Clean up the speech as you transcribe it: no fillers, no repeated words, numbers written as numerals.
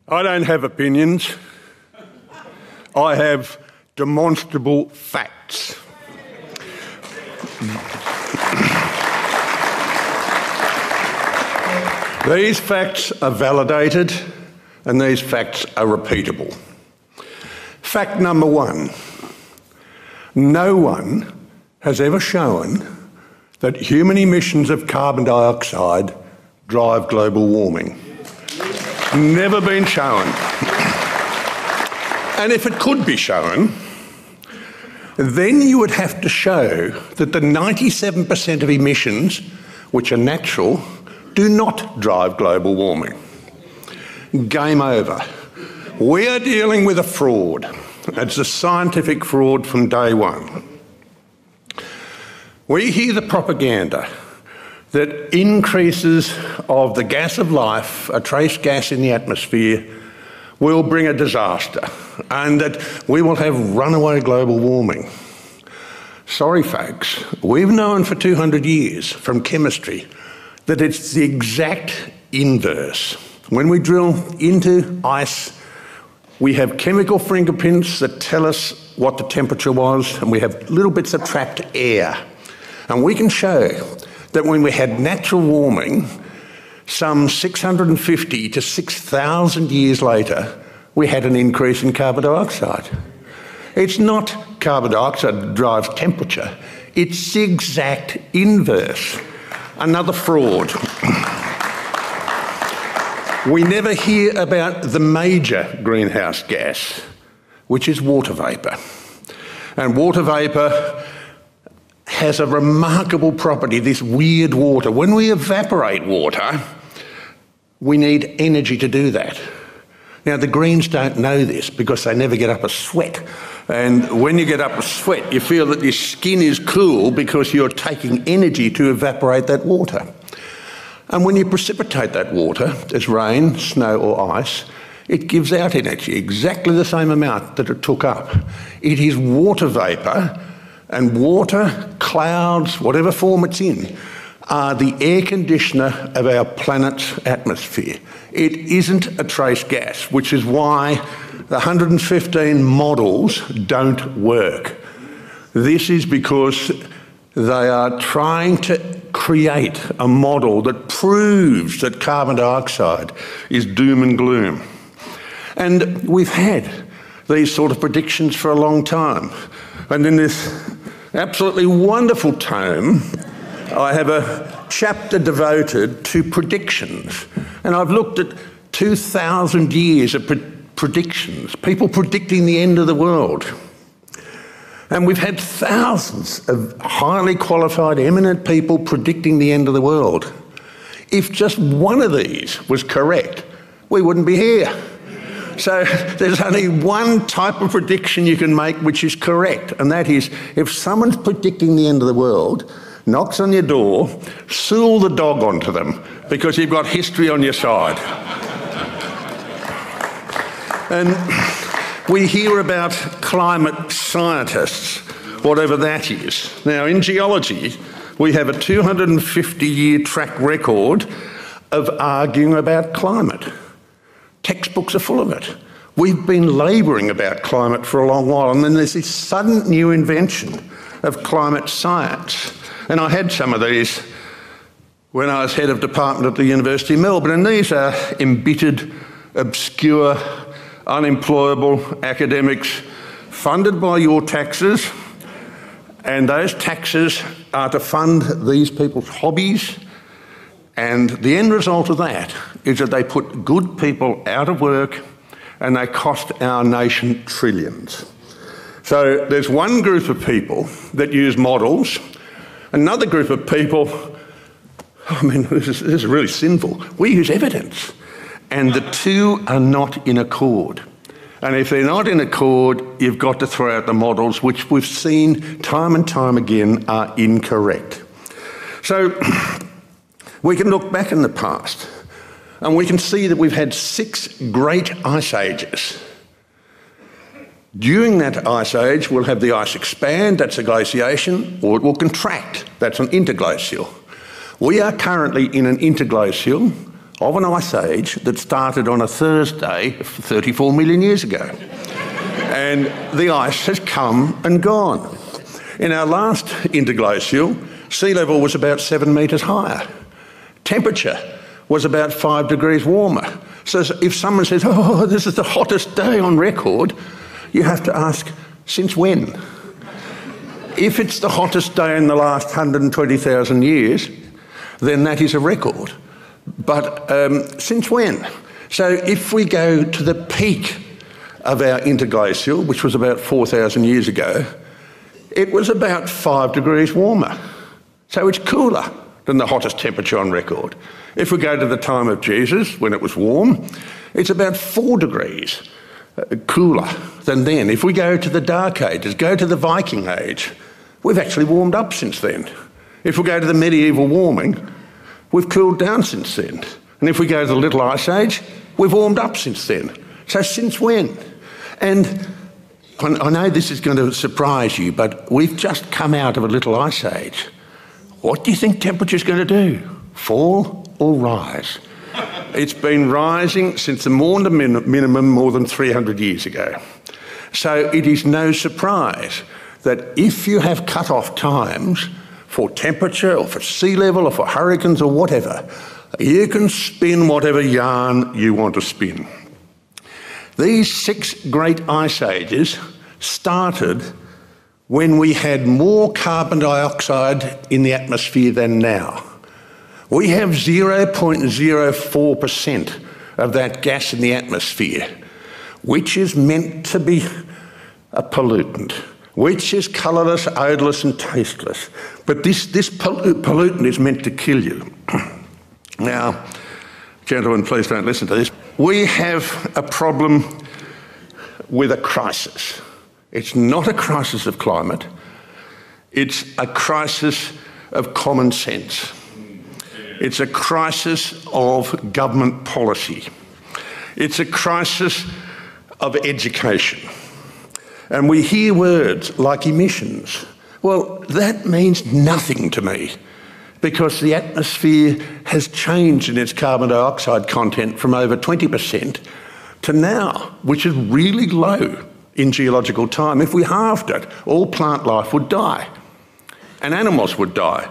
I don't have opinions. I have demonstrable facts. These facts are validated and these facts are repeatable. Fact number one, no one has ever shown that human emissions of carbon dioxide drive global warming. Never been shown. And if it could be shown, then you would have to show that the 97% of emissions, which are natural, do not drive global warming. Game over. We are dealing with a fraud. It's a scientific fraud from day one. We hear the propaganda that increases of the gas of life, a trace gas in the atmosphere, will bring a disaster and that we will have runaway global warming. Sorry folks, we've known for 200 years from chemistry that it's the exact inverse. When we drill into ice, we have chemical fingerprints that tell us what the temperature was, and we have little bits of trapped air. And we can show that when we had natural warming, some 650 to 6,000 years later, we had an increase in carbon dioxide. It's not carbon dioxide that drives temperature, it's the exact inverse. Another fraud. We never hear about the major greenhouse gas, which is water vapour. And water vapour has a remarkable property, this weird water. When we evaporate water, we need energy to do that. Now, the Greens don't know this because they never get up a sweat. And when you get up a sweat, you feel that your skin is cool because you're taking energy to evaporate that water. And when you precipitate that water, as rain, snow or ice, it gives out energy, exactly the same amount that it took up. It is water vapour, and water, clouds, whatever form it's in, are the air conditioner of our planet's atmosphere. It isn't a trace gas, which is why the 115 models don't work. This is because they are trying to create a model that proves that carbon dioxide is doom and gloom. And we've had these sort of predictions for a long time. And in this absolutely wonderful tome, I have a chapter devoted to predictions. And I've looked at 2,000 years of predictions, people predicting the end of the world. And we've had thousands of highly qualified, eminent people predicting the end of the world. If just one of these was correct, we wouldn't be here. So there's only one type of prediction you can make which is correct, and that is if someone's predicting the end of the world, knocks on your door, sue the dog onto them because you've got history on your side. And we hear about climate scientists, whatever that is. Now, in geology, we have a 250-year track record of arguing about climate. Textbooks are full of it. We've been labouring about climate for a long while, and then there's this sudden new invention of climate science. And I had some of these when I was head of department at the University of Melbourne, and these are embittered, obscure, unemployable academics funded by your taxes, and those taxes are to fund these people's hobbies, and the end result of that is that they put good people out of work and they cost our nation trillions. So there's one group of people that use models, another group of people, I mean, this is really sinful, we use evidence. And the two are not in accord. And if they're not in accord, you've got to throw out the models, which we've seen time and time again are incorrect. So we can look back in the past and we can see that we've had 6 great ice ages. During that ice age, we'll have the ice expand, that's a glaciation, or it will contract, that's an interglacial. We are currently in an interglacial of an ice age that started on a Thursday 34 million years ago. And the ice has come and gone. In our last interglacial, sea level was about 7 metres higher. Temperature was about 5 degrees warmer. So if someone says, oh, this is the hottest day on record, you have to ask, since when? If it's the hottest day in the last 120,000 years, then that is a record. But since when? So if we go to the peak of our interglacial, which was about 4,000 years ago, it was about 5 degrees warmer. So it's cooler than the hottest temperature on record. If we go to the time of Jesus, when it was warm, it's about 4 degrees cooler than then. If we go to the Dark Ages, go to the Viking Age, we've actually warmed up since then. If we go to the medieval warming, we've cooled down since then. And if we go to the Little Ice Age, we've warmed up since then. So since when? And I know this is going to surprise you, but we've just come out of a Little Ice Age. What do you think temperature's going to do? Fall or rise? It's been rising since the Maunder minimum more than 300 years ago. So it is no surprise that if you have cut-off times for temperature or for sea level or for hurricanes or whatever, you can spin whatever yarn you want to spin. These 6 great ice ages started when we had more carbon dioxide in the atmosphere than now. We have 0.04% of that gas in the atmosphere, which is meant to be a pollutant, which is colourless, odourless and tasteless. But this pollutant is meant to kill you. Now, gentlemen, please don't listen to this. We have a problem with a crisis. It's not a crisis of climate. It's a crisis of common sense. It's a crisis of government policy. It's a crisis of education. And we hear words like emissions. Well, that means nothing to me because the atmosphere has changed in its carbon dioxide content from over 20% to now, which is really low in geological time. If we halved it, all plant life would die and animals would die.